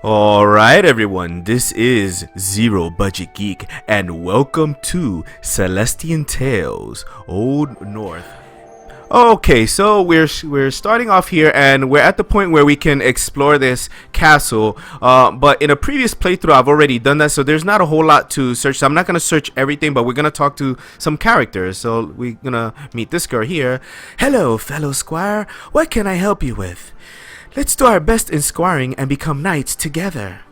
Alright everyone, this is Zero Budget Geek and welcome to Celestian Tales, Old North. Okay, so we're starting off here and we're at the point where we can explore this castle, but in a previous playthrough I've already done that, so there's not a whole lot to search. So I'm not going to search everything, but we're going to talk to some characters. So we're going to meet this girl here. Hello fellow squire, what can I help you with? Let's do our best in squiring and become knights together.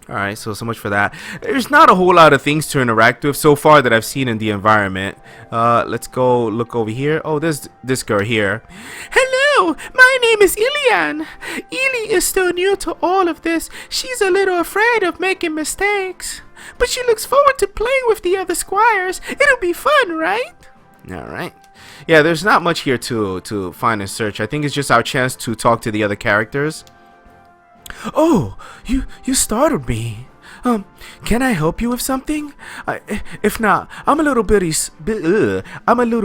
Alright, so much for that. There's not a whole lot of things to interact with so far that I've seen in the environment. Let's go look over here. Oh, there's this girl here. Hello, my name is Ilian. Ili is still new to all of this. She's a little afraid of making mistakes, but she looks forward to playing with the other squires. It'll be fun, right? Alright. Yeah, there's not much here to find and search. I think it's just our chance to talk to the other characters. Oh, you startled me. Can I help you with something? If not, I'm a little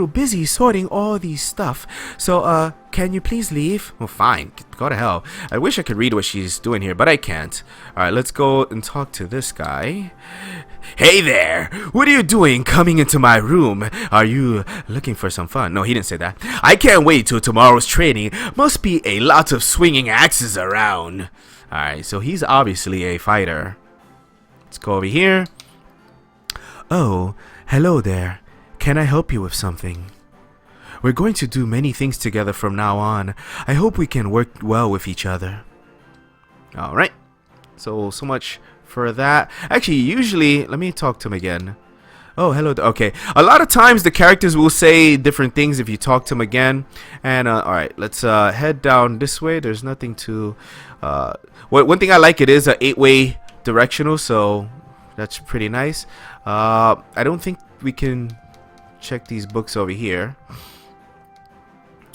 busy sorting all these stuff. So, can you please leave? Well, fine. Go to hell. I wish I could read what she's doing here, but I can't. All right, let's go and talk to this guy. Hey there! What are you doing coming into my room? Are you looking for some fun? No, he didn't say that. I can't wait till tomorrow's training. Must be a lot of swinging axes around. Alright, so he's obviously a fighter. Let's go over here. Oh, hello there. Can I help you with something? We're going to do many things together from now on. I hope we can work well with each other. Alright. So much for that. Actually, usually, let me talk to him again. Oh, hello. Okay. A lot of times the characters will say different things if you talk to them again. And, alright, let's head down this way. There's nothing to... one thing I like, it is a 8-way directional, so that's pretty nice. I don't think we can check these books over here.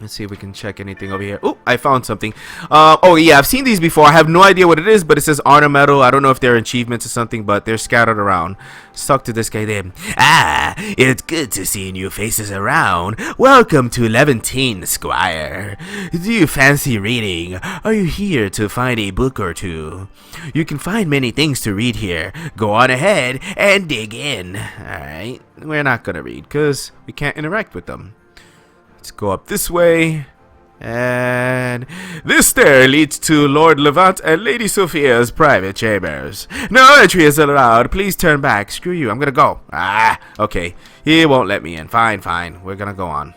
Let's see if we can check anything over here. Oh, I found something. Oh yeah, I've seen these before. I have no idea what it is, but it says ornamental. I don't know if they're achievements or something, but they're scattered around. Let's talk to this guy there. Ah, it's good to see new faces around. Welcome to Levantine, Squire. Do you fancy reading? Are you here to find a book or two? You can find many things to read here. Go on ahead and dig in. Alright, we're not gonna read because we can't interact with them. Let's go up this way, and this stair leads to Lord Levant and Lady Sophia's private chambers. No entry is allowed. Please turn back. Screw you. I'm gonna go. Ah, okay. He won't let me in. Fine, fine. We're gonna go on.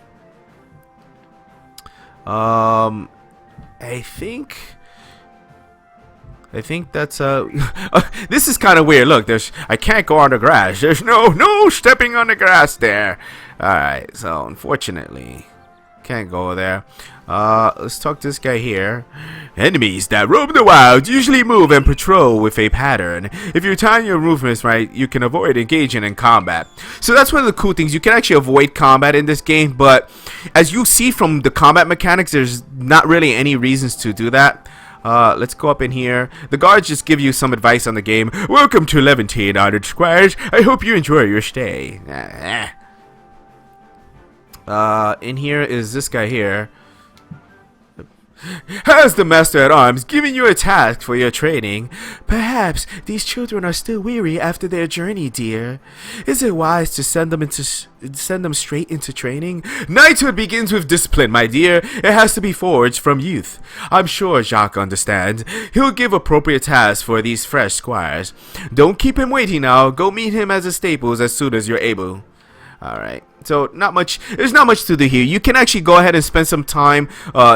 I think that's this is kind of weird. Look, I can't go on the grass. There's no stepping on the grass there. All right. So unfortunately, can't go there. Let's talk to this guy here. Enemies that roam the wild usually move and patrol with a pattern. If you time your movements right, you can avoid engaging in combat. So that's one of the cool things. You can actually avoid combat in this game, but as you see from the combat mechanics, there's not really any reasons to do that. Let's go up in here. The guards just give you some advice on the game. Welcome to Levantine, honored squires. I hope you enjoy your stay. In here is this guy here. Has the master at arms given you a task for your training? Perhaps these children are still weary after their journey, dear. Is it wise to send them straight into training? Knighthood begins with discipline, my dear. It has to be forged from youth. I'm sure Jacques understands. He'll give appropriate tasks for these fresh squires. Don't keep him waiting now. Go meet him at the stables as soon as you're able. Alright, so there's not much to do here. You can actually go ahead and spend some time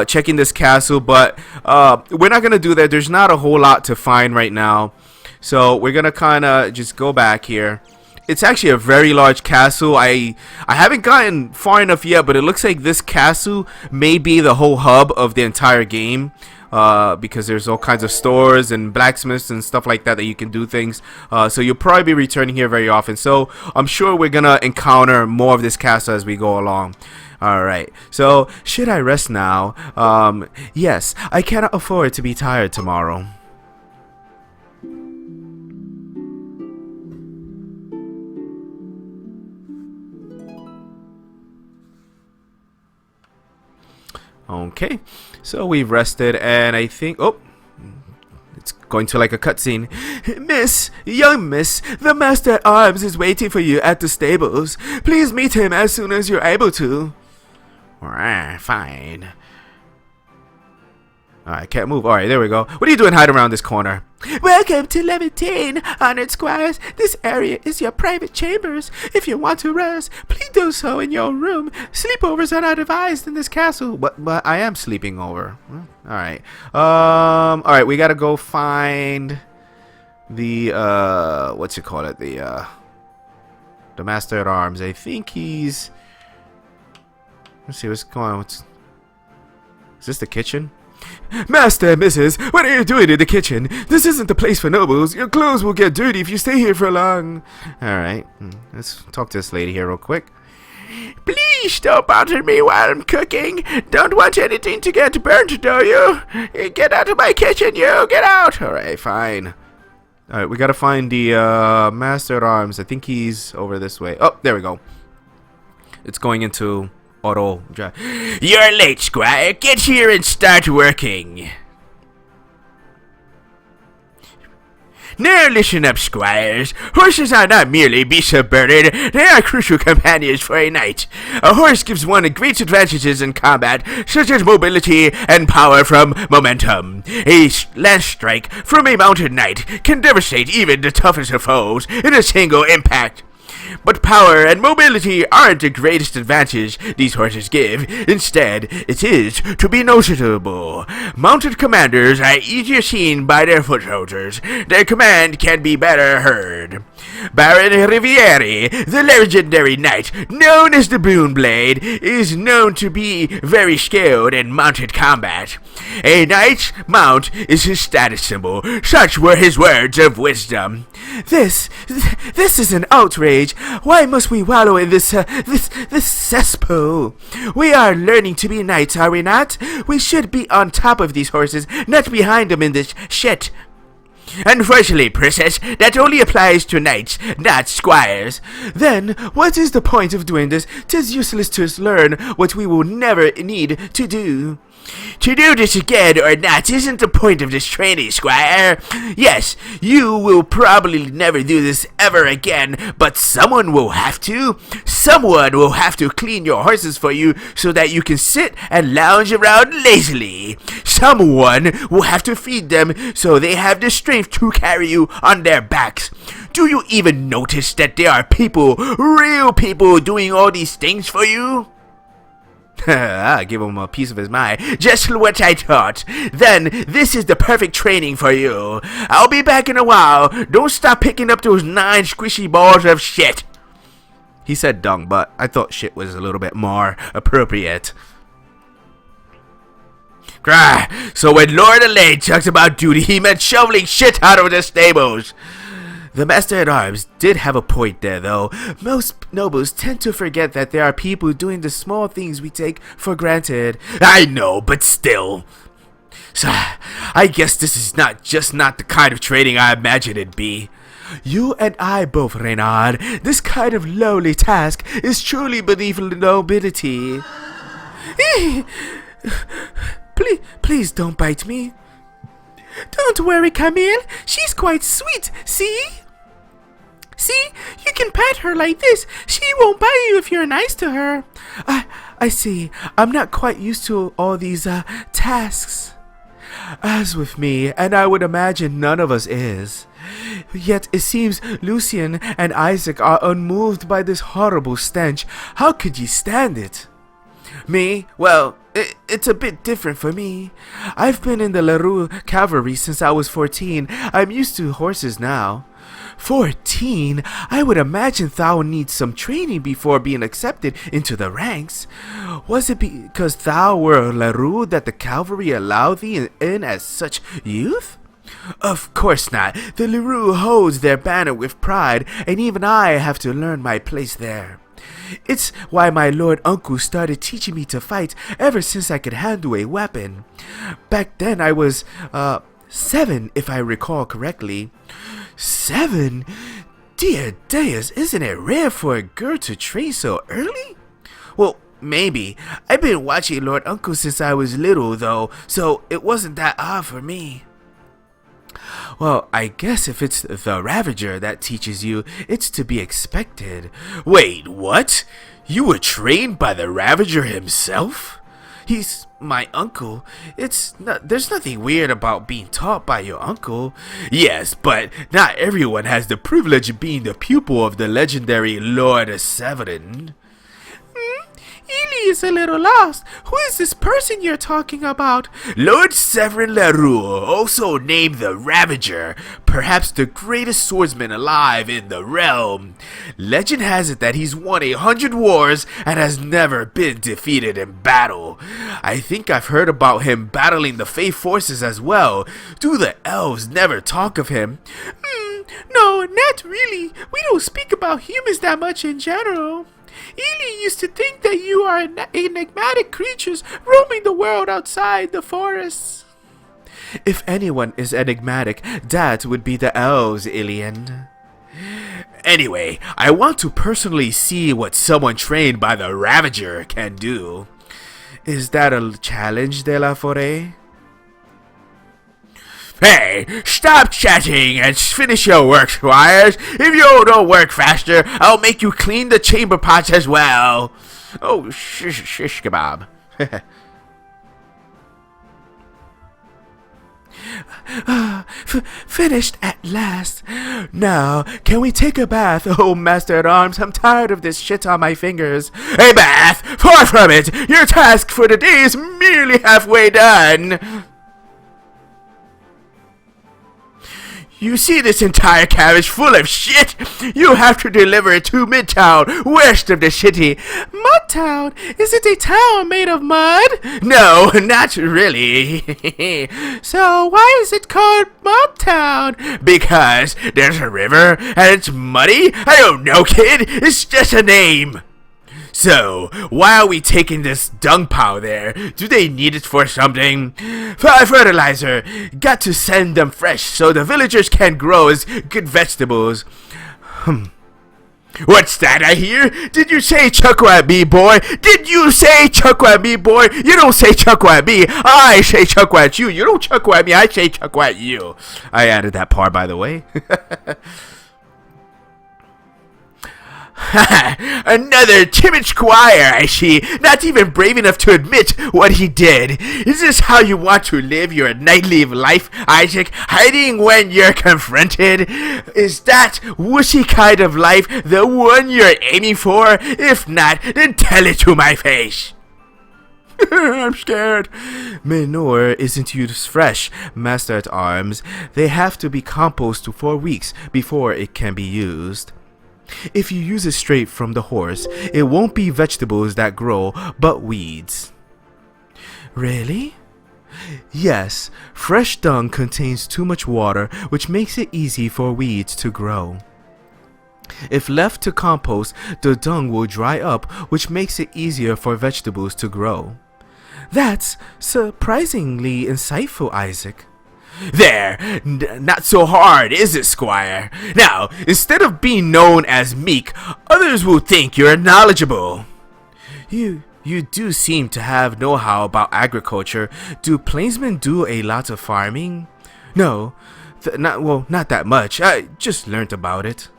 checking this castle, but we're not going to do that. There's not a whole lot to find right now. So we're going to kind of just go back here. It's actually a very large castle. I haven't gotten far enough yet, but it looks like this castle may be the whole hub of the entire game. Because there's all kinds of stores and blacksmiths and stuff like that you can do things. So you'll probably be returning here very often. So I'm sure we're gonna encounter more of this castle as we go along. Alright, so should I rest now? Yes, I cannot afford to be tired tomorrow. Okay, so we've rested, and I think, oh, It's going to like a cutscene. Miss, young miss, the master at arms is waiting for you at the stables. Please meet him as soon as you're able to. Alright, fine. Alright, can't move. Alright, there we go. What are you doing hiding around this corner? Welcome to level 10, honored squires. This area is your private chambers. If you want to rest, please do so in your room. Sleepovers are not advised in this castle. But I am sleeping over. Alright. Alright, we gotta go find the, what's it called? The master at arms. I think he's... Let's see what's going on. Is this the kitchen? Master, Mrs., what are you doing in the kitchen? This isn't the place for nobles. Your clothes will get dirty if you stay here for long. Alright, let's talk to this lady here real quick. Please don't bother me while I'm cooking. Don't want anything to get burnt, do you? Get out of my kitchen, you! Get out! Alright, fine. Alright, we gotta find the master at arms. I think he's over this way. Oh, there we go. It's going into... auto drive. You're late, squire. Get here and start working. Now listen up, squires. Horses are not merely beasts of burden. They are crucial companions for a knight. A horse gives one great advantages in combat, such as mobility and power from momentum. A lance strike from a mounted knight can devastate even the toughest of foes in a single impact. But power and mobility aren't the greatest advantage these horses give. Instead, it is to be noticeable. Mounted commanders are easier seen by their foot soldiers. Their command can be better heard. Baron Riviere, the legendary knight known as the Boon Blade, is known to be very skilled in mounted combat. A knight's mount is his status symbol. Such were his words of wisdom. This is an outrage. Why must we wallow in this cesspool? We are learning to be knights, are we not? We should be on top of these horses, not behind them in this shit. Unfortunately, princess, that only applies to knights, not squires. Then, what is the point of doing this? 'Tis useless to learn what we will never need to do. To do this again or not isn't the point of this training, squire. Yes, you will probably never do this ever again, but someone will have to. Someone will have to clean your horses for you so that you can sit and lounge around lazily. Someone will have to feed them so they have the strength to carry you on their backs. Do you even notice that there are people, real people, doing all these things for you? I'll give him a piece of his mind. Just what I thought. Then, this is the perfect training for you. I'll be back in a while. Don't stop picking up those 9 squishy balls of shit. He said dung, but I thought shit was a little bit more appropriate. So when Lord Elaine talks about duty, he meant shoveling shit out of the stables. The master at arms did have a point there, though. Most nobles tend to forget that there are people doing the small things we take for granted. I know, but still. So, I guess this is not the kind of training I imagined it'd be. You and I both, Reynard. This kind of lowly task is truly beneath nobility. Please don't bite me. Don't worry, Camille. She's quite sweet, see? See? You can pet her like this. She won't bite you if you're nice to her. I see. I'm not quite used to all these tasks. As with me, and I would imagine none of us is. Yet it seems Lucien and Isaac are unmoved by this horrible stench. How could ye stand it? Me? Well, it's a bit different for me. I've been in the Leroux cavalry since I was 14. I'm used to horses now. 14? I would imagine thou needs some training before being accepted into the ranks. Was it because thou were a Leroux that the cavalry allowed thee in as such youth? Of course not. The Leroux holds their banner with pride, and even I have to learn my place there. It's why my lord uncle started teaching me to fight ever since I could handle a weapon. Back then I was 7, if I recall correctly. 7? Dear Deus, isn't it rare for a girl to train so early? Well, maybe. I've been watching Lord Uncle since I was little, though, so it wasn't that odd for me. Well, I guess if it's the Ravager that teaches you, it's to be expected. Wait, what? You were trained by the Ravager himself? He's my uncle. There's nothing weird about being taught by your uncle. Yes, but not everyone has the privilege of being the pupil of the legendary Lord Severin. Ely is a little lost. Who is this person you're talking about? Lord Severin Leroux, also named the Ravager, perhaps the greatest swordsman alive in the realm. Legend has it that he's won 100 wars and has never been defeated in battle. I think I've heard about him battling the Fae forces as well. Do the elves never talk of him? No, not really. We don't speak about humans that much in general. Ely used to think that you are enigmatic creatures roaming the world outside the forests. If anyone is enigmatic, that would be the elves, Ilian. Anyway, I want to personally see what someone trained by the Ravager can do. Is that a challenge, De La Forêt? Hey, stop chatting and finish your work, squires. If you don't work faster, I'll make you clean the chamber pots as well. Oh, shish kebab. Finished at last. Now, can we take a bath? Oh, Master-at-Arms, I'm tired of this shit on my fingers. A bath? Far from it. Your task for the day is merely halfway done. You see this entire carriage full of shit? You have to deliver it to Midtown, west of the city. Mudtown? Is it a town made of mud? No, not really. So why is it called Mudtown? Because there's a river and it's muddy? I don't know, kid. It's just a name. So, why are we taking this dung pile there? Do they need it for something? Fertilizer! Got to send them fresh so the villagers can grow as good vegetables. What's that I hear? Did you say chuckle at me, boy? Did you say chuckle at me, boy? You don't say chuckle at me. I say chuckle at you. You don't chuckle at me. I say chuckle at you. I added that part, by the way. Another timid squire, I see, not even brave enough to admit what he did. Is this how you want to live your knightly life, Isaac? Hiding when you're confronted? Is that wussy kind of life the one you're aiming for? If not, then tell it to my face. I'm scared. Manure isn't used fresh, Master-at-Arms. They have to be composted for weeks before it can be used. If you use it straight from the horse, it won't be vegetables that grow, but weeds. Really? Yes, fresh dung contains too much water, which makes it easy for weeds to grow. If left to compost, the dung will dry up, which makes it easier for vegetables to grow. That's surprisingly insightful, Isaac. There, not so hard, is it, Squire? Now, instead of being known as meek, others will think you're knowledgeable. You do seem to have know-how about agriculture. Do plainsmen do a lot of farming? No, not that much. I just learned about it.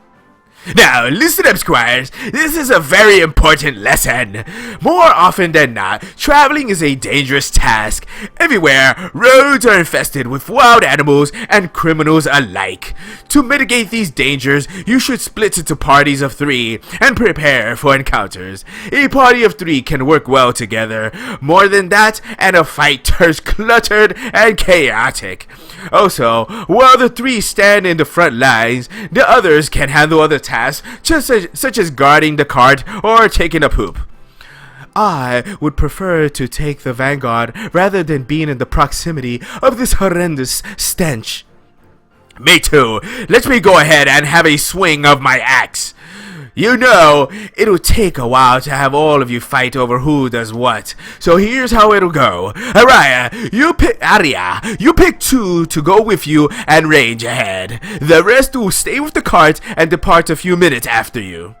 Now, listen up, squires. This is a very important lesson. More often than not, traveling is a dangerous task. Everywhere, roads are infested with wild animals and criminals alike. To mitigate these dangers, you should split into parties of 3 and prepare for encounters. A party of 3 can work well together. More than that, and a fight turns cluttered and chaotic. Also, while the 3 stand in the front lines, the others can handle other tasks, such as guarding the cart or taking a poop. I would prefer to take the vanguard rather than being in the proximity of this horrendous stench. Me too. Let me go ahead and have a swing of my axe. You know, it'll take a while to have all of you fight over who does what. So here's how it'll go. Arya, you pick 2 to go with you and range ahead. The rest will stay with the cart and depart a few minutes after you.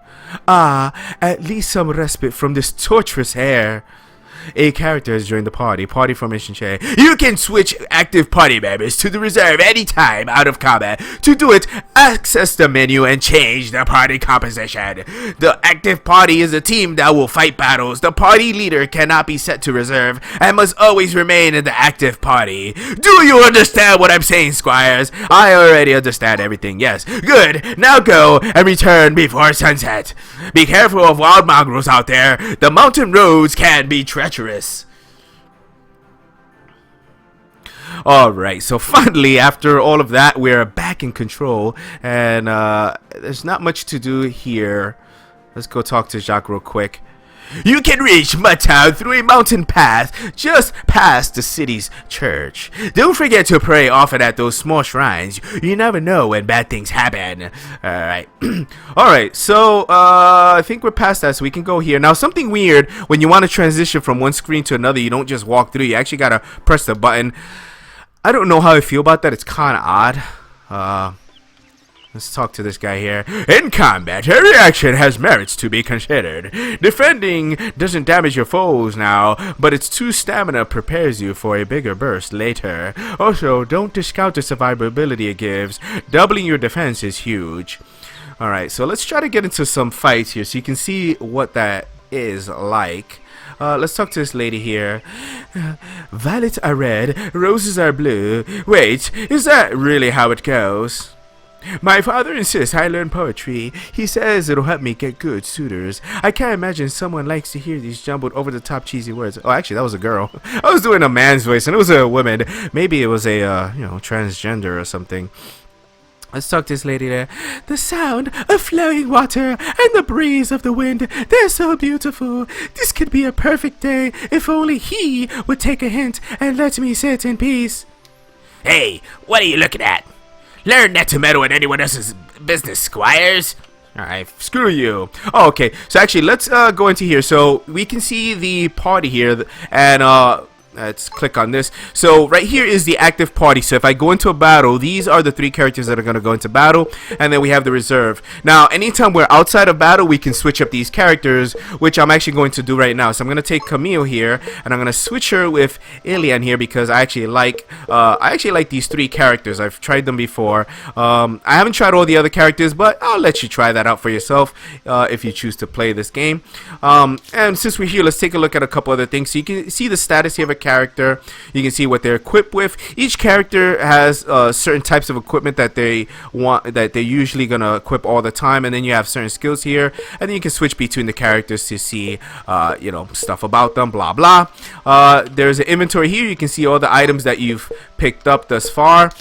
At least some respite from this torturous air. a character has joined the party. Party formation chair. You can switch active party members to the reserve anytime out of combat. To do it, access the menu and change the party composition. The active party is a team that will fight battles. The party leader cannot be set to reserve and must always remain in the active party. Do you understand what I'm saying, squires? I already understand everything. Yes. Good. Now go and return before sunset. Be careful of wild mongrels out there. The mountain roads can be treacherous. Alright, so finally, after all of that, we're back in control. And there's not much to do here. Let's go talk to Jacques real quick. You can reach Mudtown through a mountain path just past the city's church. Don't forget to pray often at those small shrines. You never know when bad things happen. Alright. Alright, so I think we're past that, so we can go here. Now, something weird, when you want to transition from one screen to another, you don't just walk through. You actually gotta press the button. I don't know how I feel about that. It's kind of odd. Let's talk to this guy here. In combat, every action has merits to be considered. Defending doesn't damage your foes now, but its 2 stamina prepares you for a bigger burst later. Also, don't discount the survivability it gives. Doubling your defense is huge. Alright, so let's try to get into some fights here so you can see what that is like. Let's talk to this lady here. Violets are red, roses are blue. Wait, is that really how it goes? My father insists I learn poetry. He says it'll help me get good suitors. I can't imagine someone likes to hear these jumbled over-the-top cheesy words. Oh, actually, that was a girl. I was doing a man's voice, and it was a woman. Maybe it was a, transgender or something. Let's talk to this lady there. The sound of flowing water and the breeze of the wind, they're so beautiful. This could be a perfect day if only he would take a hint and let me sit in peace. Hey, what are you looking at? Learn not to meddle in anyone else's business, squires. Alright, screw you. Oh, okay, so actually, let's go into here. So, we can see the party here, and let's click on this. So right here is the active party. So if I go into a battle, these are the 3 characters that are going to go into battle, and then we have the reserve. Now anytime we're outside of battle, we can switch up these characters, which I'm actually going to do right now. So I'm going to take Camille here, and I'm going to switch her with Ilian here, because I actually like these 3 characters. I've tried them before. I haven't tried all the other characters, but I'll let you try that out for yourself if you choose to play this game. And since we're here, let's take a look at a couple other things. So you can see the status here of a character. You can see what they're equipped with. Each character has certain types of equipment that they want, that they're usually gonna equip all the time, and then you have certain skills here, and then you can switch between the characters to see stuff about them, blah blah. There's an inventory here. You can see all the items that you've picked up thus far.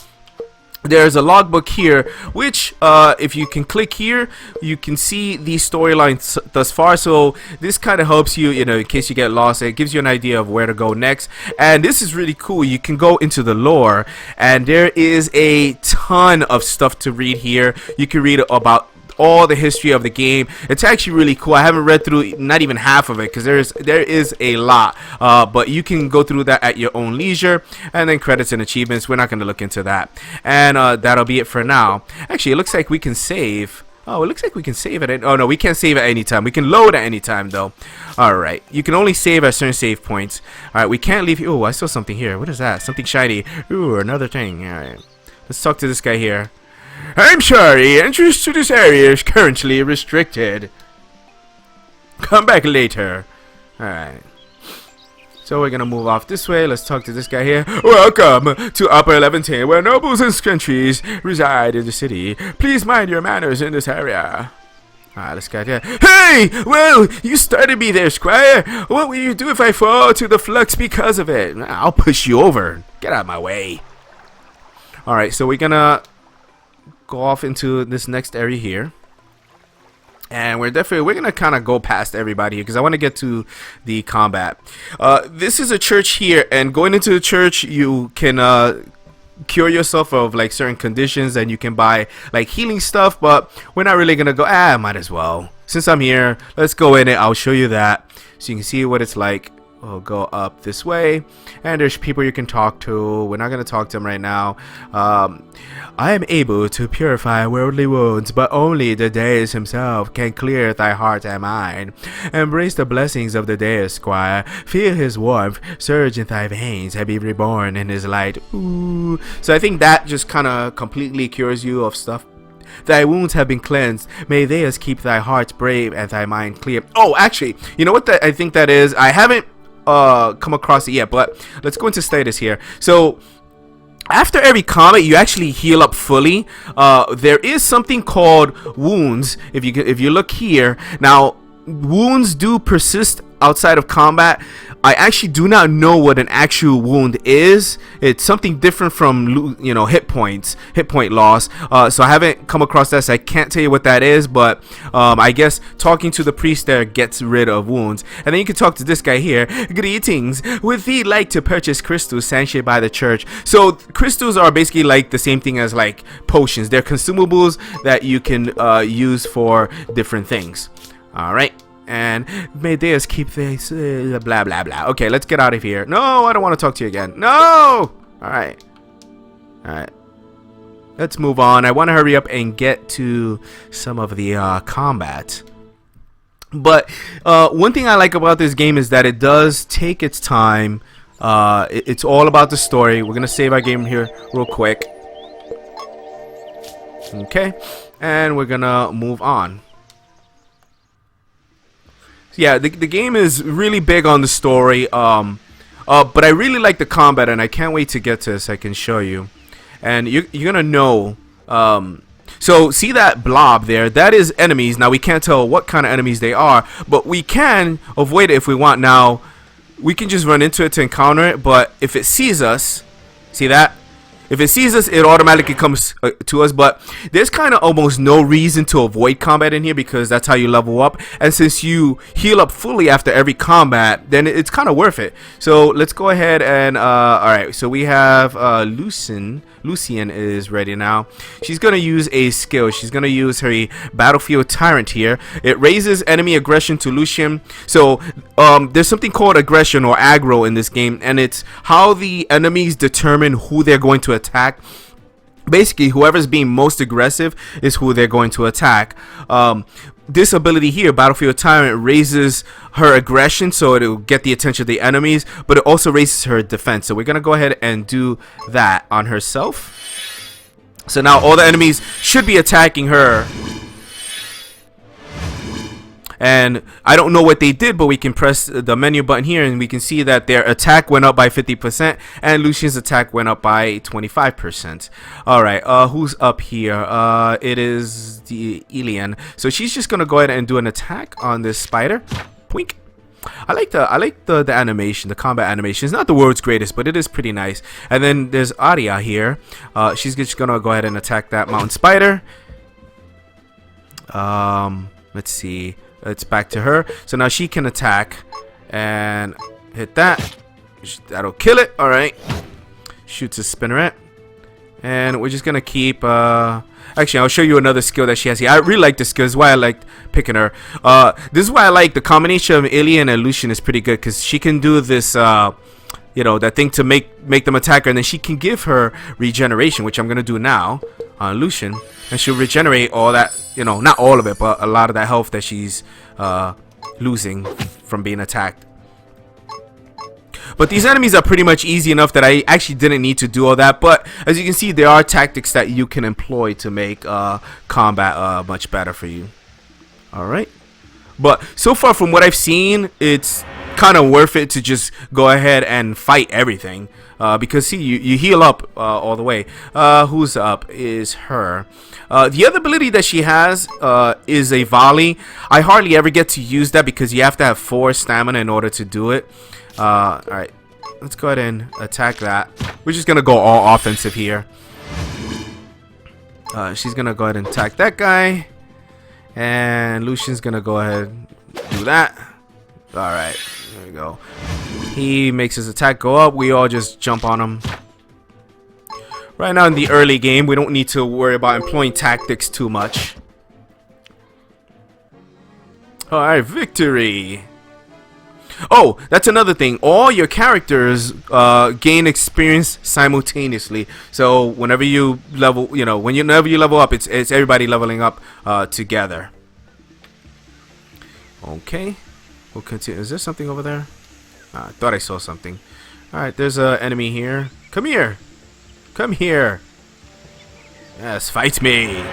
There's a logbook here, which if you can click here, you can see the storylines thus far. So this kind of helps you, in case you get lost. It gives you an idea of where to go next. And this is really cool. You can go into the lore, and there is a ton of stuff to read here. You can read about all the history of the game. It's actually really cool. I haven't read through not even half of it, because there is a lot, but you can go through that at your own leisure. And then credits and achievements, we're not going to look into that, and that'll be it for now. Actually, it looks like we can save. Oh, it looks like we can save it. Oh no, we can't save at any time. We can load at any time though. Alright, you can only save at certain save points. Alright, we can't leave. Oh, I saw something here. What is that? Something shiny. Ooh, another thing. Alright, let's talk to this guy here. I'm sorry, entrance to this area is currently restricted. Come back later. Alright. So we're gonna move off this way. Let's talk to this guy here. Welcome to Upper Levantine, where nobles and countries reside in the city. Please mind your manners in this area. Alright, let's get here. Hey! Well, you started me there, squire. What will you do if I fall to the flux because of it? I'll push you over. Get out of my way. Alright, so we're gonna go off into this next area here, and we're gonna kind of go past everybody here, because I want to get to the combat. This is a church here, and going into the church, you can cure yourself of like certain conditions, and you can buy like healing stuff, but we're not really gonna go. Might as well, since I'm here, let's go in it. I'll show you that so you can see what it's like we'll go up this way, and there's people you can talk to. We're not going to talk to them right now. I am able to purify worldly wounds, but only the deist himself can clear thy heart and mind. Embrace the blessings of the deist, squire. Feel his warmth surge in thy veins and be reborn in his light. Ooh. So I think that just kind of completely cures you of stuff. Thy wounds have been cleansed. May theirs keep thy heart brave and thy mind clear. Oh, actually, you know what I think that is? I haven't come across it yet, but let's go into status here. So after every combat, you actually heal up fully. There is something called wounds. If you look here now, wounds do persist outside of combat. I actually do not know what an actual wound is. It's something different from, you know, hit point loss. So I haven't come across that, so I can't tell you what that is. But I guess talking to the priest there gets rid of wounds. And then you can talk to this guy here. Greetings. Would thee like to purchase crystals sanctioned by the church? So crystals are basically like the same thing as like potions. They're consumables that you can use for different things. All right. And may theirs keep this blah blah blah. Okay, let's get out of here. No, I don't want to talk to you again. No. All right. Let's move on. I want to hurry up and get to some of the combat. But one thing I like about this game is that it does take its time. It's all about the story. We're gonna save our game here real quick. Okay, and we're gonna move on. Yeah, the game is really big on the story, but I really like the combat, and I can't wait to get to this. I can show you, and you're gonna know. So see that blob there? That is enemies. Now we can't tell what kind of enemies they are, but we can avoid it if we want. Now we can just run into it to encounter it, but if it sees us, see that? If it sees us, it automatically comes to us, but there's kind of almost no reason to avoid combat in here because that's how you level up. And since you heal up fully after every combat, then it's kind of worth it. So let's go ahead and, alright, so we have Lucian is ready now. She's going to use a skill. She's going to use her Battlefield Tyrant here. It raises enemy aggression to Lucian. So there's something called aggression or aggro in this game, and it's how the enemies determine who they're going to attack. Basically, whoever's being most aggressive is who they're going to attack. This ability here, Battlefield Tyrant, raises her aggression, so it'll get the attention of the enemies, but it also raises her defense. So we're gonna go ahead and do that on herself. So now all the enemies should be attacking her. And I don't know what they did, but we can press the menu button here and we can see that their attack went up by 50% and Lucian's attack went up by 25%. Alright, who's up here? It is the Elian. So she's just gonna go ahead and do an attack on this spider. Poink. I like the animation, the combat animation. It's not the world's greatest, but it is pretty nice. And then there's Aria here. She's just gonna go ahead and attack that mountain spider. Let's see. It's back to her. So now she can attack and hit that. That'll kill it. Alright. Shoots a spinneret. And we're just going to keep... actually, I'll show you another skill that she has here. I really like this skill. This is why I like picking her. This is why I like the combination of Ilian and Lucian is pretty good. Because she can do this... you know, that thing to make them attack her, and then she can give her regeneration, which I'm gonna do now on Lucian, and she'll regenerate all that, you know, not all of it, but a lot of that health that she's losing from being attacked. But these enemies are pretty much easy enough that I actually didn't need to do all that. But as you can see, there are tactics that you can employ to make combat much better for you. All right. But so far from what I've seen, it's kind of worth it to just go ahead and fight everything. Because see, you heal up all the way. Who's up is her. The other ability that she has is a volley. I hardly ever get to use that because you have to have 4 stamina in order to do it. Alright, let's go ahead and attack that. We're just gonna go all offensive here. She's gonna go ahead and attack that guy. And Lucian's gonna go ahead and do that. Alright, there we go. He makes his attack go up. We all just jump on him. Right now in the early game, we don't need to worry about employing tactics too much. Alright, victory! Oh, that's another thing. All your characters gain experience simultaneously. So whenever you level, whenever you level up, it's everybody leveling up together. Okay, we'll continue. Is there something over there? I thought I saw something. All right, there's an enemy here. Come here. Come here. Yes, fight me.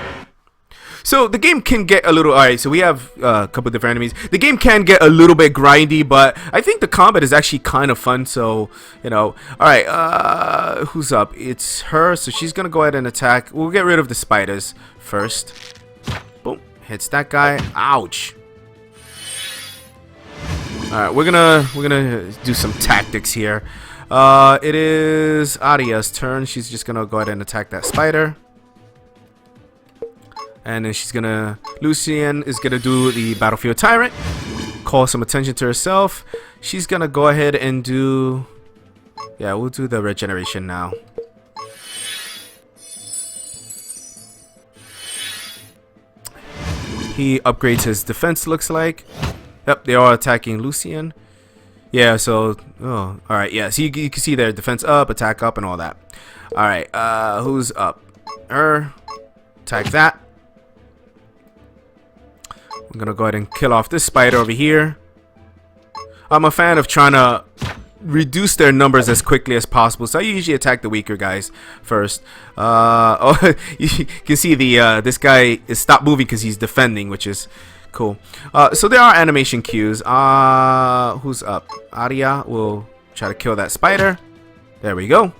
So the game can get a little... Alright, so we have a couple different enemies. The game can get a little bit grindy, but I think the combat is actually kind of fun, so, Alright, who's up? It's her, so she's gonna go ahead and attack. We'll get rid of the spiders first. Boom. Hits that guy. Ouch. Alright, we're gonna do some tactics here. It is Aria's turn. She's just gonna go ahead and attack that spider. And then Lucian is gonna do the battlefield tyrant, call some attention to herself. She's gonna go ahead and do, we'll do the regeneration now. He upgrades his defense, looks like. Yep, they are attacking Lucian. Yeah, so, alright, yeah, so you can see their defense up, attack up, and all that. Alright, who's up? Her. Attack that. I'm gonna go ahead and kill off this spider over here. I'm a fan of trying to reduce their numbers as quickly as possible, so I usually attack the weaker guys first. Oh, you can see the this guy is stopped moving because he's defending, which is cool. So there are animation cues. Who's up? Aria will try to kill that spider. There we go.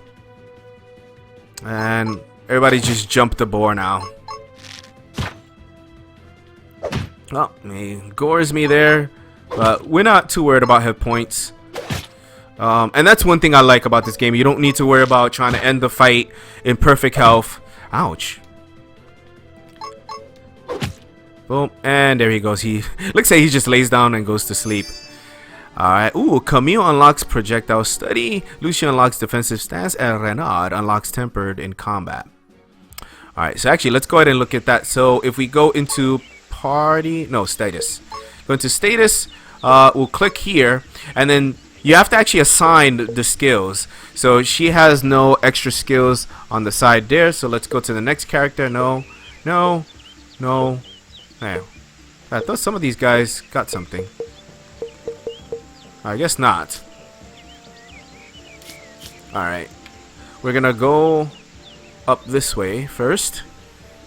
And everybody just jump the boar now. Oh, he gores me there, but we're not too worried about hit points. And that's one thing I like about this game. You don't need to worry about trying to end the fight in perfect health. Ouch. Boom, and there he goes. He looks like he just lays down and goes to sleep. Alright, ooh, Camille unlocks projectile study, Lucian unlocks defensive stance, and Renaud unlocks tempered in combat. Alright, so actually let's go ahead and look at that. So if we go into status. Go into status, we'll click here, and then you have to actually assign the skills. So she has no extra skills on the side there, so let's go to the next character. No. Hey, I thought some of these guys got something. I guess not. Alright, we're gonna go up this way first.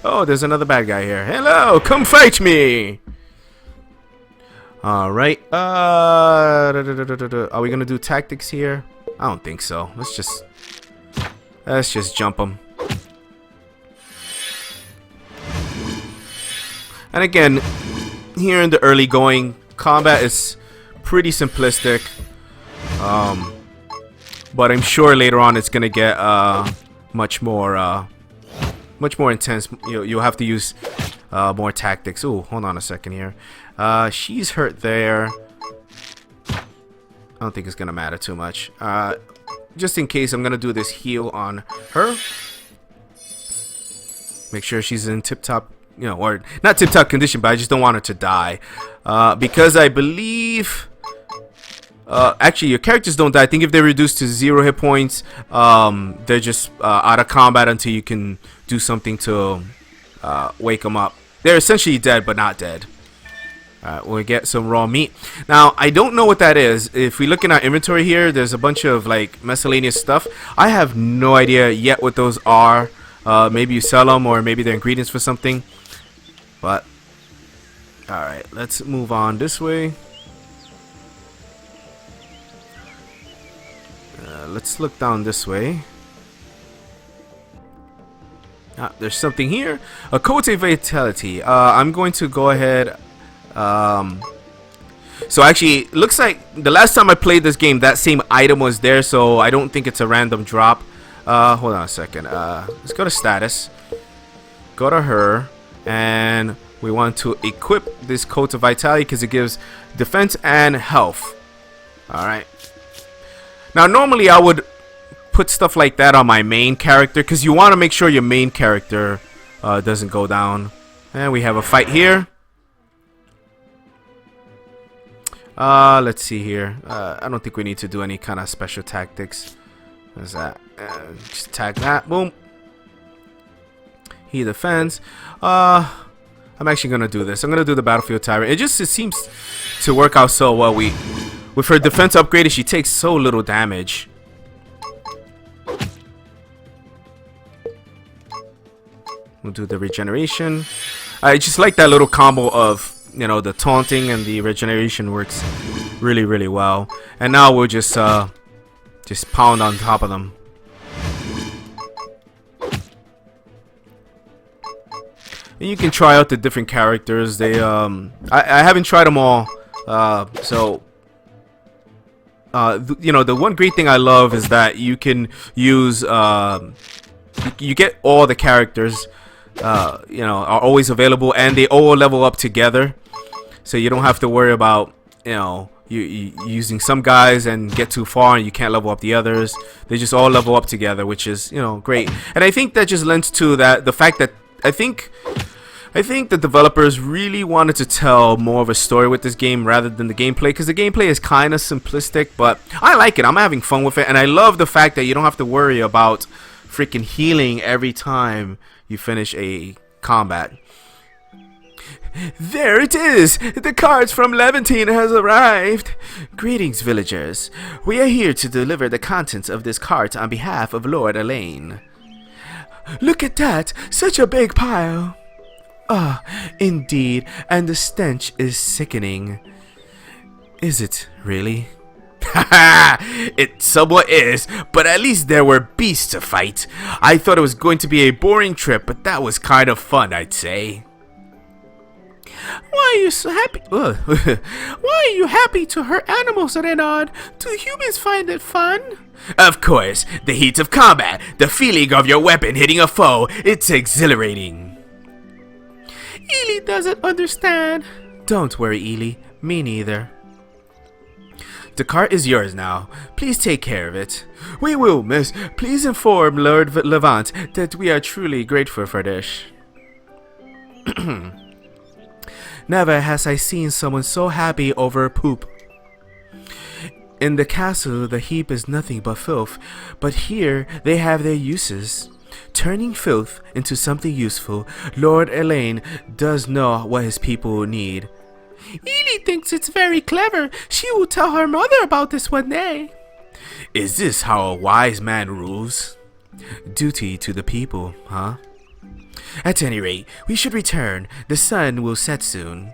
Oh, there's another bad guy here. Hello, come fight me. Alright, are we gonna do tactics here? I don't think so. Let's just jump them. And again, here in the early going, combat is pretty simplistic. But I'm sure later on it's gonna get much more intense. You'll have to use more tactics. Ooh, hold on a second here. She's hurt there. I don't think it's gonna matter too much. Just in case, I'm gonna do this heal on her. Make sure she's in tip-top, or not tip-top condition, but I just don't want her to die. Because I believe... actually, your characters don't die. I think if they're reduced to 0 hit points, they're just out of combat until you can do something to wake them up. They're essentially dead, but not dead. Alright, we'll get some raw meat. Now, I don't know what that is. If we look in our inventory here, there's a bunch of like miscellaneous stuff. I have no idea yet what those are. Maybe you sell them, or maybe they're ingredients for something. But, alright, let's move on this way. Let's look down this way. There's something here. A Cote Vitality. I'm going to go ahead. So actually, it looks like the last time I played this game, that same item was there. So I don't think it's a random drop. Hold on a second. Let's go to status. Go to her. And we want to equip this Coat of Vitality because it gives defense and health. Alright. Now, normally I would put stuff like that on my main character because you want to make sure your main character doesn't go down. And we have a fight here. Let's see here. I don't think we need to do any kind of special tactics. What's that? Just tag that. Boom. He defends. I'm actually gonna do this. I'm gonna do the battlefield tyrant. It seems to work out so well. With her defense upgraded, she takes so little damage. We'll do the regeneration. I just like that little combo of, you know, the taunting and the regeneration works really, really well. And now we'll just pound on top of them. And you can try out the different characters. They I haven't tried them all. You know, the one great thing I love is that you can use you get all the characters. You know, are always available, and they all level up together, so you don't have to worry about, you know, you using some guys and get too far and you can't level up the others. They just all level up together, which is, you know, great. And I think that just lends to the fact that I think the developers really wanted to tell more of a story with this game rather than the gameplay, because the gameplay is kind of simplistic, but I like it. I'm having fun with it, and I love the fact that you don't have to worry about freaking healing every time you finish a combat. There it is! The cart from Levantine has arrived! Greetings, villagers. We are here to deliver the contents of this cart on behalf of Lord Elaine. Look at that! Such a big pile! Ah, indeed, and the stench is sickening. Is it really? Haha, it somewhat is, but at least there were beasts to fight. I thought it was going to be a boring trip, but that was kind of fun, I'd say. Why are you so happy? Why are you happy to hurt animals, Renaud? Do humans find it fun? Of course, the heat of combat, the feeling of your weapon hitting a foe, it's exhilarating. Ely doesn't understand. Don't worry, Ely. Me neither. The cart is yours now. Please take care of it. We will, miss. Please inform Lord Levant that we are truly grateful for this. Never has I seen someone so happy over poop. In the castle, the heap is nothing but filth, but here they have their uses. Turning filth into something useful, Lord Elaine does know what his people need. Ely thinks it's very clever. She will tell her mother about this one day. Is this how a wise man rules? Duty to the people, huh? At any rate, we should return. The sun will set soon.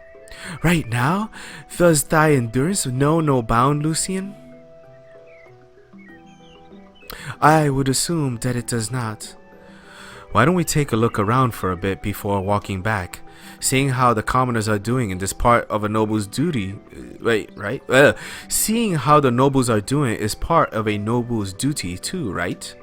Right now? Does thy endurance know no bound, Lucian? I would assume that it does not. Why don't we take a look around for a bit before walking back? Seeing how the commoners are doing in this part of a noble's duty, seeing how the nobles are doing is part of a noble's duty too, right?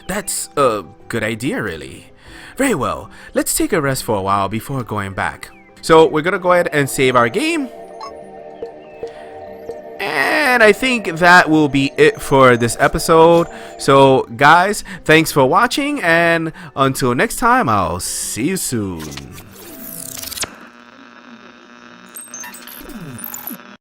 That's a good idea, really. Very well, let's take a rest for a while before going back. So we're gonna go ahead and save our game. And I think that will be it for this episode. So guys, thanks for watching, and until next time, I'll see you soon.